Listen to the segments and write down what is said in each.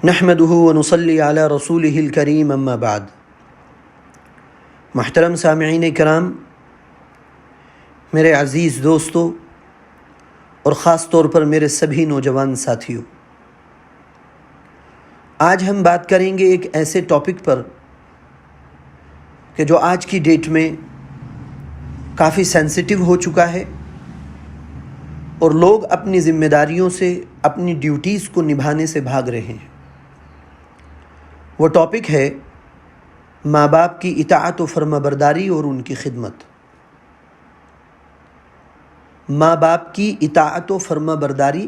نحمده ونصلی علی رسولہ الکریم اما بعد۔ محترم سامعین کرام، میرے عزیز دوستو اور خاص طور پر میرے سبھی نوجوان ساتھیوں، آج ہم بات کریں گے ایک ایسے ٹاپک پر کہ جو آج کی ڈیٹ میں کافی سینسٹیو ہو چکا ہے اور لوگ اپنی ذمہ داریوں سے، اپنی ڈیوٹیز کو نبھانے سے بھاگ رہے ہیں۔ وہ ٹاپک ہے ماں باپ کی اطاعت و فرما برداری اور ان کی خدمت۔ ماں باپ کی اطاعت و فرما برداری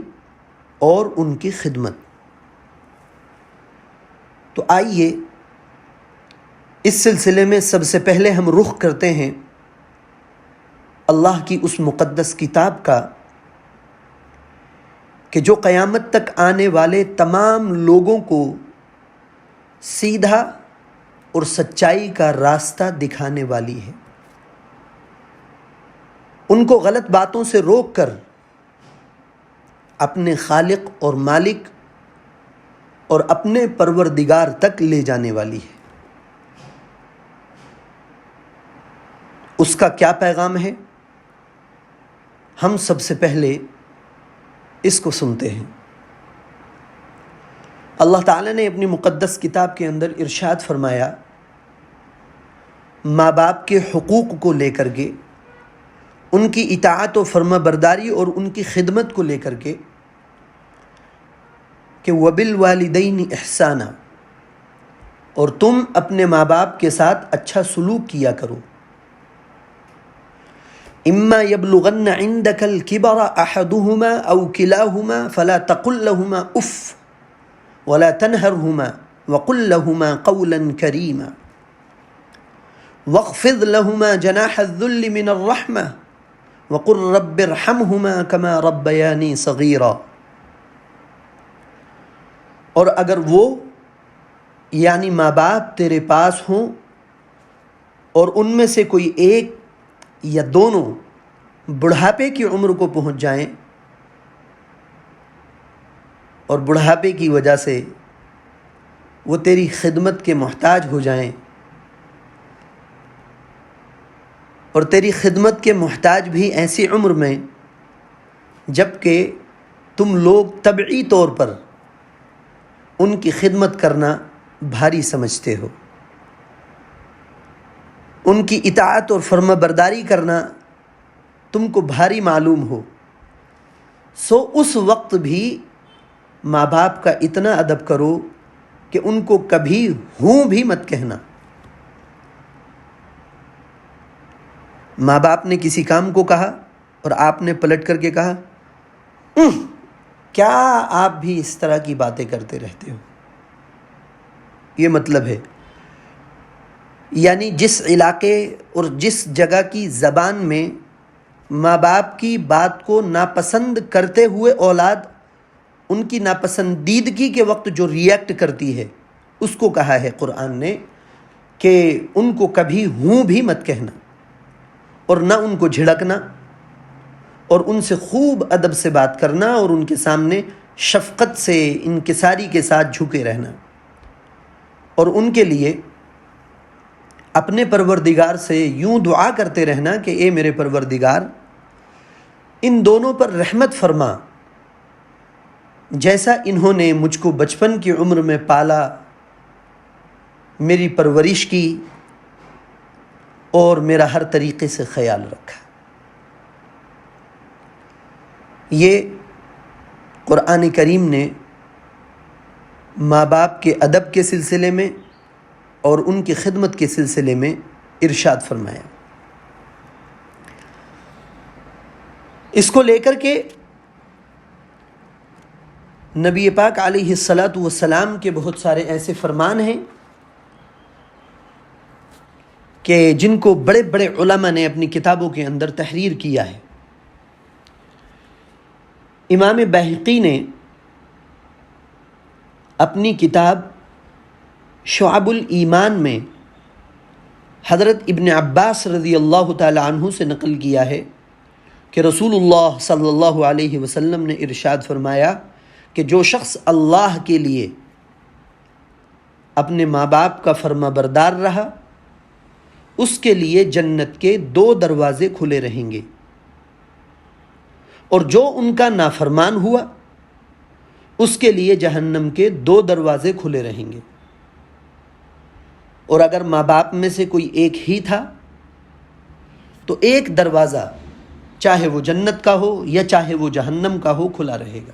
اور ان کی خدمت۔ تو آئیے اس سلسلے میں سب سے پہلے ہم رخ کرتے ہیں اللہ کی اس مقدس کتاب کا کہ جو قیامت تک آنے والے تمام لوگوں کو سیدھا اور سچائی کا راستہ دکھانے والی ہے، ان کو غلط باتوں سے روک کر اپنے خالق اور مالک اور اپنے پروردگار تک لے جانے والی ہے۔ اس کا کیا پیغام ہے؟ ہم سب سے پہلے اس کو سنتے ہیں۔ اللہ تعالیٰ نے اپنی مقدس کتاب کے اندر ارشاد فرمایا، ماں باپ کے حقوق کو لے کر کے، ان کی اطاعت و فرما برداری اور ان کی خدمت کو لے کر کے کہ وَبِالْوَالِدَيْنِ إِحْسَانًا، اور تم اپنے ماں باپ کے ساتھ اچھا سلوک کیا کرو۔ إِمَّا يَبْلُغَنَّ عِنْدَكَ الْكِبَرَ أَحَدُهُمَا أَوْ كِلَاهُمَا فَلَا تَقُلْ لَهُمَا أُفٍّ وَلَا تَنْهَرْهُمَا وَقُلْ لَهُمَا قَوْلًا كَرِيمًا وَاخْفِضْ لَهُمَا جَنَاحَ الذُّلِّ مِنَ الرَّحْمَةِ وَقُلْ رَبِّ ارْحَمْهُمَا كَمَا رَبَّيَانِي صَغِيرًا۔ اور اگر وہ یعنی ماں باپ تیرے پاس ہوں اور ان میں سے کوئی ایک یا دونوں بڑھاپے کی عمر کو پہنچ جائیں اور بڑھاپے کی وجہ سے وہ تیری خدمت کے محتاج ہو جائیں، اور تیری خدمت کے محتاج بھی ایسی عمر میں جب کہ تم لوگ طبعی طور پر ان کی خدمت کرنا بھاری سمجھتے ہو، ان کی اطاعت اور فرما برداری کرنا تم کو بھاری معلوم ہو، سو اس وقت بھی ماں باپ کا اتنا ادب کرو کہ ان کو کبھی ہوں بھی مت کہنا۔ ماں باپ نے کسی کام کو کہا اور آپ نے پلٹ کر کے کہا، کیا آپ بھی اس طرح کی باتیں کرتے رہتے ہو؟ یہ مطلب ہے، یعنی جس علاقے اور جس جگہ کی زبان میں ماں باپ کی بات کو ناپسند کرتے ہوئے اولاد ان کی ناپسندیدگی کے وقت جو ریئیکٹ کرتی ہے، اس کو کہا ہے قرآن نے کہ ان کو کبھی ہوں بھی مت کہنا اور نہ ان کو جھڑکنا، اور ان سے خوب ادب سے بات کرنا اور ان کے سامنے شفقت سے انکساری کے ساتھ جھکے رہنا، اور ان کے لیے اپنے پروردگار سے یوں دعا کرتے رہنا کہ اے میرے پروردگار، ان دونوں پر رحمت فرما، جیسا انہوں نے مجھ کو بچپن کی عمر میں پالا، میری پرورش کی اور میرا ہر طریقے سے خیال رکھا۔ یہ قرآن کریم نے ماں باپ کے ادب کے سلسلے میں اور ان کی خدمت کے سلسلے میں ارشاد فرمایا۔ اس کو لے کر کے نبی پاک علیہ الصلاۃ والسلام کے بہت سارے ایسے فرمان ہیں کہ جن کو بڑے بڑے علماء نے اپنی کتابوں کے اندر تحریر کیا ہے۔ امام بہقی نے اپنی کتاب شعب الایمان میں حضرت ابن عباس رضی اللہ تعالی عنہ سے نقل کیا ہے کہ رسول اللہ صلی اللہ علیہ وسلم نے ارشاد فرمایا کہ جو شخص اللہ کے لیے اپنے ماں باپ کا فرما بردار رہا اس کے لیے جنت کے 2 دروازے کھلے رہیں گے، اور جو ان کا نافرمان ہوا اس کے لیے جہنم کے 2 دروازے کھلے رہیں گے۔ اور اگر ماں باپ میں سے کوئی ایک ہی تھا تو ایک دروازہ چاہے وہ جنت کا ہو یا چاہے وہ جہنم کا ہو کھلا رہے گا۔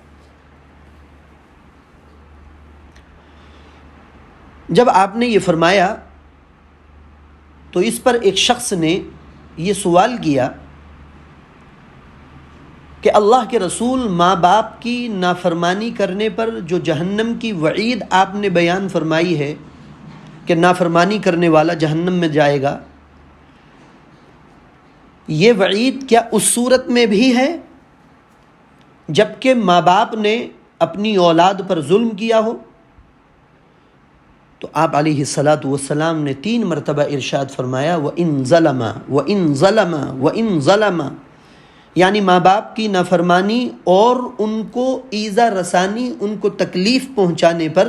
جب آپ نے یہ فرمایا تو اس پر ایک شخص نے یہ سوال کیا کہ اللہ کے رسول، ماں باپ کی نافرمانی کرنے پر جو جہنم کی وعید آپ نے بیان فرمائی ہے کہ نافرمانی کرنے والا جہنم میں جائے گا، یہ وعید کیا اس صورت میں بھی ہے جب کہ ماں باپ نے اپنی اولاد پر ظلم کیا ہو؟ تو آپ علیہ الصلاۃ والسلام نے 3 مرتبہ ارشاد فرمایا وَإِن ظَلَمَ وَإِن ظَلَمَ وَإِن ظَلَمَ، یعنی ماں باپ کی نافرمانی اور ان کو ایذا رسانی، ان کو تکلیف پہنچانے پر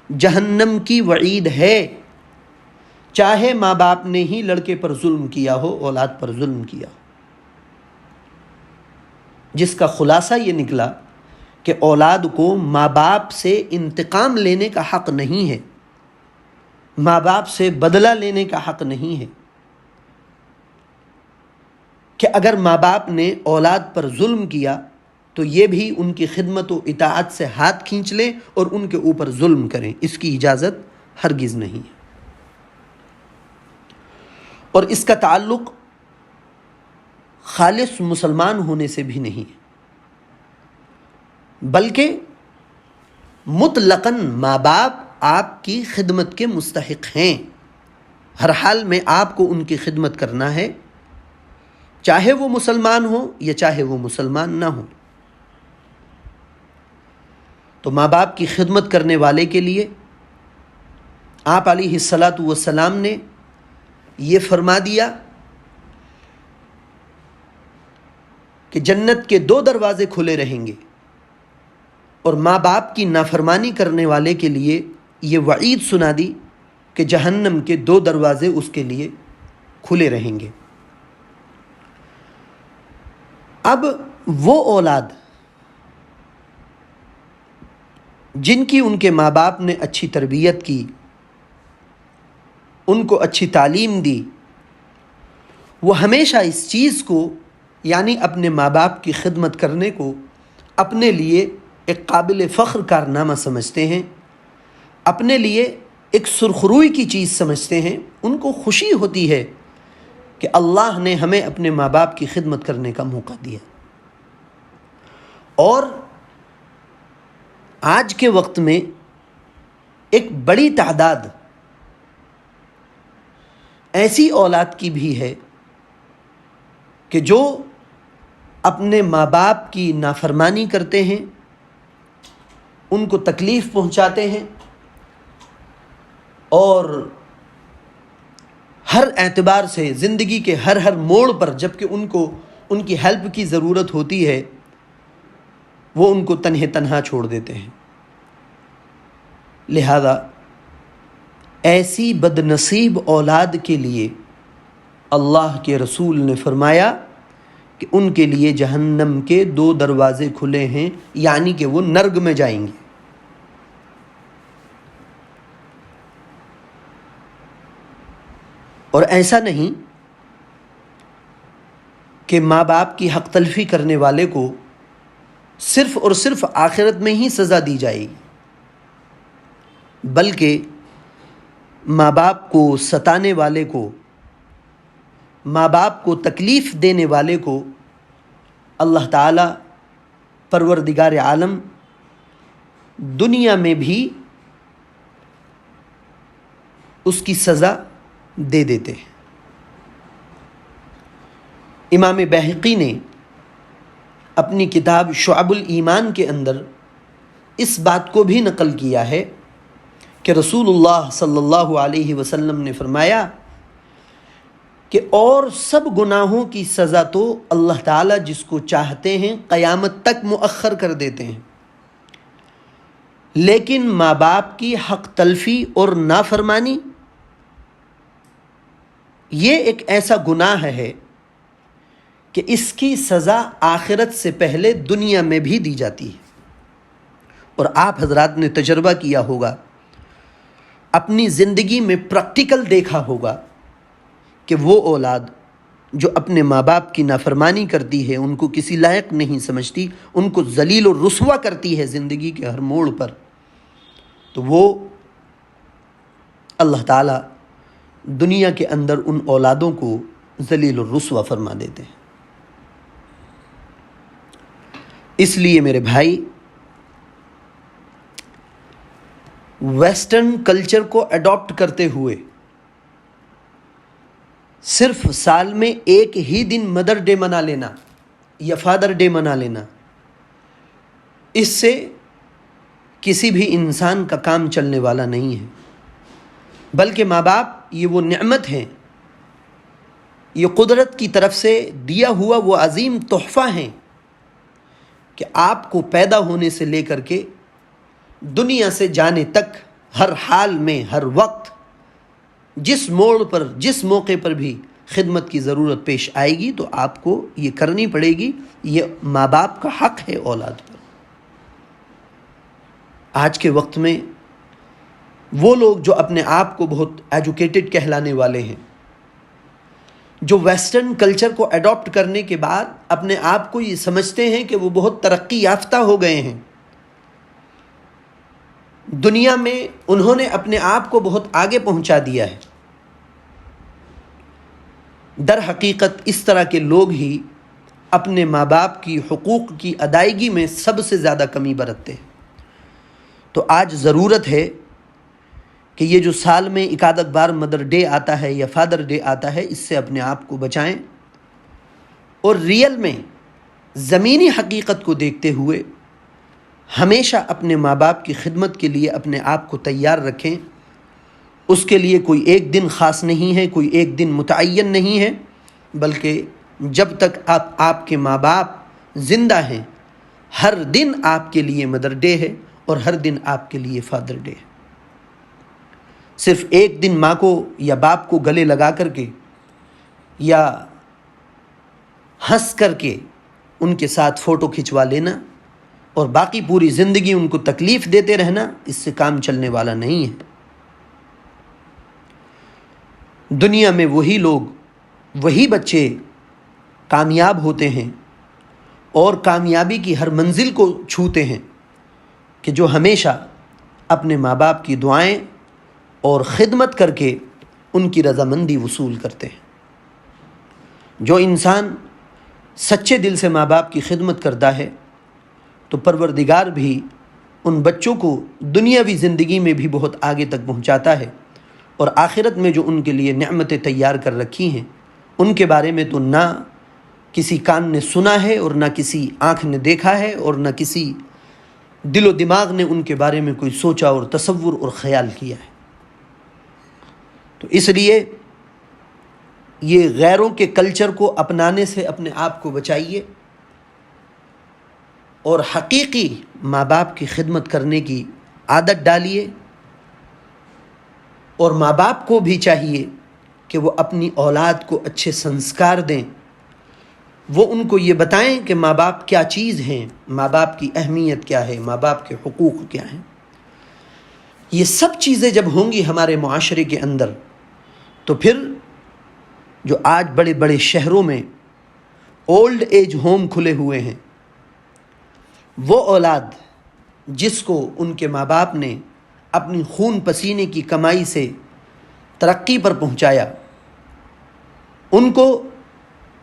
جہنم کی وعید ہے، چاہے ماں باپ نے ہی لڑکے پر ظلم کیا ہو، اولاد پر ظلم کیا ہو۔ جس کا خلاصہ یہ نکلا کہ اولاد کو ماں باپ سے انتقام لینے کا حق نہیں ہے، ماں باپ سے بدلہ لینے کا حق نہیں ہے، کہ اگر ماں باپ نے اولاد پر ظلم کیا تو یہ بھی ان کی خدمت و اطاعت سے ہاتھ کھینچ لیں اور ان کے اوپر ظلم کریں، اس کی اجازت ہرگز نہیں ہے۔ اور اس کا تعلق خالص مسلمان ہونے سے بھی نہیں ہے، بلکہ مطلقاً ماں باپ آپ کی خدمت کے مستحق ہیں، ہر حال میں آپ کو ان کی خدمت کرنا ہے، چاہے وہ مسلمان ہو یا چاہے وہ مسلمان نہ ہو۔ تو ماں باپ کی خدمت کرنے والے کے لیے آپ علیہ الصلاۃ والسلام نے یہ فرما دیا کہ جنت کے 2 دروازے کھلے رہیں گے، اور ماں باپ کی نافرمانی کرنے والے کے لیے یہ وعید سنا دی کہ جہنم کے 2 دروازے اس کے لیے کھلے رہیں گے۔ اب وہ اولاد جن کی ان کے ماں باپ نے اچھی تربیت کی، ان کو اچھی تعلیم دی، وہ ہمیشہ اس چیز کو یعنی اپنے ماں باپ کی خدمت کرنے کو اپنے لیے ایک قابل فخر کارنامہ سمجھتے ہیں، اپنے لیے ایک سرخروئی کی چیز سمجھتے ہیں، ان کو خوشی ہوتی ہے کہ اللہ نے ہمیں اپنے ماں باپ کی خدمت کرنے کا موقع دیا۔ اور آج کے وقت میں ایک بڑی تعداد ایسی اولاد کی بھی ہے کہ جو اپنے ماں باپ کی نافرمانی کرتے ہیں، ان کو تکلیف پہنچاتے ہیں، اور ہر اعتبار سے زندگی کے ہر موڑ پر جب کہ ان کو ان کی ہیلپ کی ضرورت ہوتی ہے وہ ان کو تنہا چھوڑ دیتے ہیں۔ لہذا ایسی بد نصیب اولاد کے لیے اللہ کے رسول نے فرمایا کہ ان کے لیے جہنم کے 2 دروازے کھلے ہیں، یعنی کہ وہ نرگ میں جائیں گے۔ اور ایسا نہیں کہ ماں باپ کی حق تلفی کرنے والے کو صرف اور صرف آخرت میں ہی سزا دی جائے گی، بلکہ ماں باپ کو ستانے والے کو، ماں باپ کو تکلیف دینے والے کو اللہ تعالی پروردگار عالم دنیا میں بھی اس کی سزا دے دیتے ہیں۔ امام بہقی نے اپنی کتاب شعب الایمان کے اندر اس بات کو بھی نقل کیا ہے کہ رسول اللہ صلی اللہ علیہ وسلم نے فرمایا کہ اور سب گناہوں کی سزا تو اللہ تعالیٰ جس کو چاہتے ہیں قیامت تک مؤخر کر دیتے ہیں، لیکن ماں باپ کی حق تلفی اور نافرمانی یہ ایک ایسا گناہ ہے کہ اس کی سزا آخرت سے پہلے دنیا میں بھی دی جاتی ہے۔ اور آپ حضرات نے تجربہ کیا ہوگا، اپنی زندگی میں پریکٹیکل دیکھا ہوگا کہ وہ اولاد جو اپنے ماں باپ کی نافرمانی کرتی ہے، ان کو کسی لائق نہیں سمجھتی، ان کو ذلیل و رسوا کرتی ہے زندگی کے ہر موڑ پر، تو وہ اللہ تعالیٰ دنیا کے اندر ان اولادوں کو ذلیل و رسوا فرما دیتے ہیں۔ اس لیے میرے بھائی، ویسٹرن کلچر کو اڈاپٹ کرتے ہوئے صرف سال میں ایک ہی دن مدر ڈے منا لینا یا فادر ڈے منا لینا، اس سے کسی بھی انسان کا کام چلنے والا نہیں ہے، بلکہ ماں باپ یہ وہ نعمت ہیں، یہ قدرت کی طرف سے دیا ہوا وہ عظیم تحفہ ہیں کہ آپ کو پیدا ہونے سے لے کر کے دنیا سے جانے تک ہر حال میں، ہر وقت، جس موڑ پر، جس موقع پر بھی خدمت کی ضرورت پیش آئے گی تو آپ کو یہ کرنی پڑے گی۔ یہ ماں باپ کا حق ہے اولاد پر۔ آج کے وقت میں وہ لوگ جو اپنے آپ کو بہت ایجوکیٹڈ کہلانے والے ہیں، جو ویسٹرن کلچر کو اڈاپٹ کرنے کے بعد اپنے آپ کو یہ سمجھتے ہیں کہ وہ بہت ترقی یافتہ ہو گئے ہیں، دنیا میں انہوں نے اپنے آپ کو بہت آگے پہنچا دیا ہے، در حقیقت اس طرح کے لوگ ہی اپنے ماں باپ کی حقوق کی ادائیگی میں سب سے زیادہ کمی برتتے ہیں۔ تو آج ضرورت ہے کہ یہ جو سال میں ایک آدھ بار مدر ڈے آتا ہے یا فادر ڈے آتا ہے، اس سے اپنے آپ کو بچائیں اور ریئل میں زمینی حقیقت کو دیکھتے ہوئے ہمیشہ اپنے ماں باپ کی خدمت کے لیے اپنے آپ کو تیار رکھیں۔ اس کے لیے کوئی ایک دن خاص نہیں ہے، کوئی ایک دن متعین نہیں ہے، بلکہ جب تک آپ کے ماں باپ زندہ ہیں، ہر دن آپ کے لیے مدر ڈے ہے اور ہر دن آپ کے لیے فادر ڈے ہے۔ صرف ایک دن ماں کو یا باپ کو گلے لگا کر کے یا ہنس کر کے ان کے ساتھ فوٹو کھنچوا لینا اور باقی پوری زندگی ان کو تکلیف دیتے رہنا، اس سے کام چلنے والا نہیں ہے۔ دنیا میں وہی لوگ، وہی بچے کامیاب ہوتے ہیں اور کامیابی کی ہر منزل کو چھوتے ہیں کہ جو ہمیشہ اپنے ماں باپ کی دعائیں اور خدمت کر کے ان کی رضامندی وصول کرتے ہیں۔ جو انسان سچے دل سے ماں باپ کی خدمت کرتا ہے تو پروردگار بھی ان بچوں کو دنیاوی زندگی میں بھی بہت آگے تک پہنچاتا ہے، اور آخرت میں جو ان کے لیے نعمتیں تیار کر رکھی ہیں ان کے بارے میں تو نہ کسی کان نے سنا ہے اور نہ کسی آنکھ نے دیکھا ہے اور نہ کسی دل و دماغ نے ان کے بارے میں کوئی سوچا اور تصور اور خیال کیا ہے۔ تو اس لیے یہ غیروں کے کلچر کو اپنانے سے اپنے آپ کو بچائیے اور حقیقی ماں باپ کی خدمت کرنے کی عادت ڈالیے، اور ماں باپ کو بھی چاہیے کہ وہ اپنی اولاد کو اچھے سنسکار دیں، وہ ان کو یہ بتائیں کہ ماں باپ کیا چیز ہیں، ماں باپ کی اہمیت کیا ہے، ماں باپ کے حقوق کیا ہیں۔ یہ سب چیزیں جب ہوں گی ہمارے معاشرے کے اندر تو پھر جو آج بڑے بڑے شہروں میں اولڈ ایج ہوم کھلے ہوئے ہیں، وہ اولاد جس کو ان کے ماں باپ نے اپنی خون پسینے کی کمائی سے ترقی پر پہنچایا، ان کو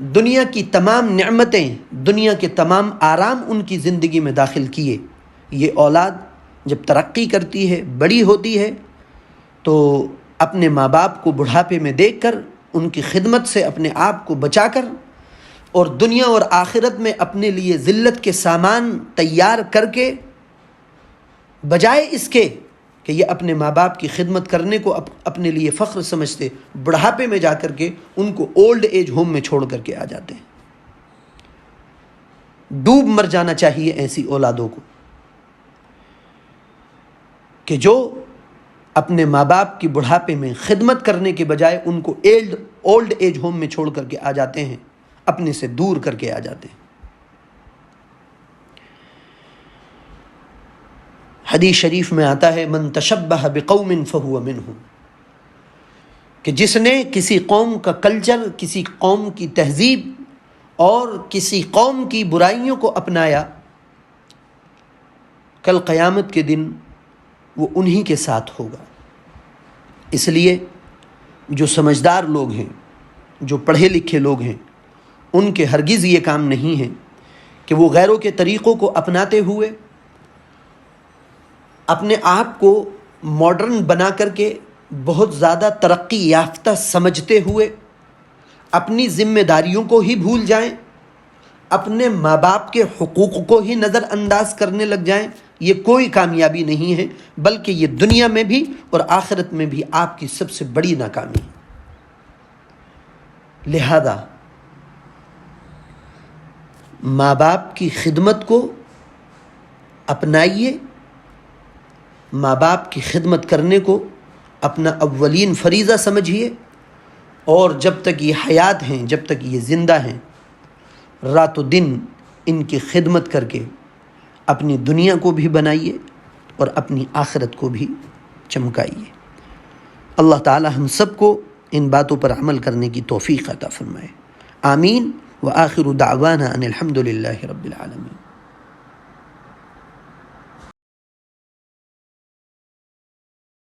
دنیا کی تمام نعمتیں، دنیا کے تمام آرام ان کی زندگی میں داخل کیے، یہ اولاد جب ترقی کرتی ہے، بڑی ہوتی ہے، تو اپنے ماں باپ کو بڑھاپے میں دیکھ کر ان کی خدمت سے اپنے آپ کو بچا کر اور دنیا اور آخرت میں اپنے لیے ذلت کے سامان تیار کر کے، بجائے اس کے کہ یہ اپنے ماں باپ کی خدمت کرنے کو اپنے لیے فخر سمجھتے، بڑھاپے میں جا کر کے ان کو اولڈ ایج ہوم میں چھوڑ کر کے آ جاتے ہیں۔ ڈوب مر جانا چاہیے ایسی اولادوں کو۔ کہ جو اپنے ماں باپ کی بڑھاپے میں خدمت کرنے کے بجائے ان کو اولڈ ایج ہوم میں چھوڑ کر کے آ جاتے ہیں، اپنے سے دور کر کے آ جاتے ہیں۔ حدیث شریف میں آتا ہے من تشبہ بقوم فہو منہم، کہ جس نے کسی قوم کا کلچر، کسی قوم کی تہذیب اور کسی قوم کی برائیوں کو اپنایا، کل قیامت کے دن وہ انہی کے ساتھ ہوگا۔ اس لیے جو سمجھدار لوگ ہیں، جو پڑھے لکھے لوگ ہیں، ان کے ہرگز یہ کام نہیں ہے کہ وہ غیروں کے طریقوں کو اپناتے ہوئے اپنے آپ کو ماڈرن بنا کر کے بہت زیادہ ترقی یافتہ سمجھتے ہوئے اپنی ذمہ داریوں کو ہی بھول جائیں، اپنے ماں باپ کے حقوق کو ہی نظر انداز کرنے لگ جائیں۔ یہ کوئی کامیابی نہیں ہے، بلکہ یہ دنیا میں بھی اور آخرت میں بھی آپ کی سب سے بڑی ناکامی ہے۔ لہذا ماں باپ کی خدمت کو اپنائیے، ماں باپ کی خدمت کرنے کو اپنا اولین فریضہ سمجھیے، اور جب تک یہ حیات ہیں، جب تک یہ زندہ ہیں، رات و دن ان کی خدمت کر کے اپنی دنیا کو بھی بنائیے اور اپنی آخرت کو بھی چمکائیے۔ اللہ تعالی ہم سب کو ان باتوں پر عمل کرنے کی توفیق عطا فرمائے۔ آمین۔ وآخر دعوانا ان الحمد للہ رب العالمین۔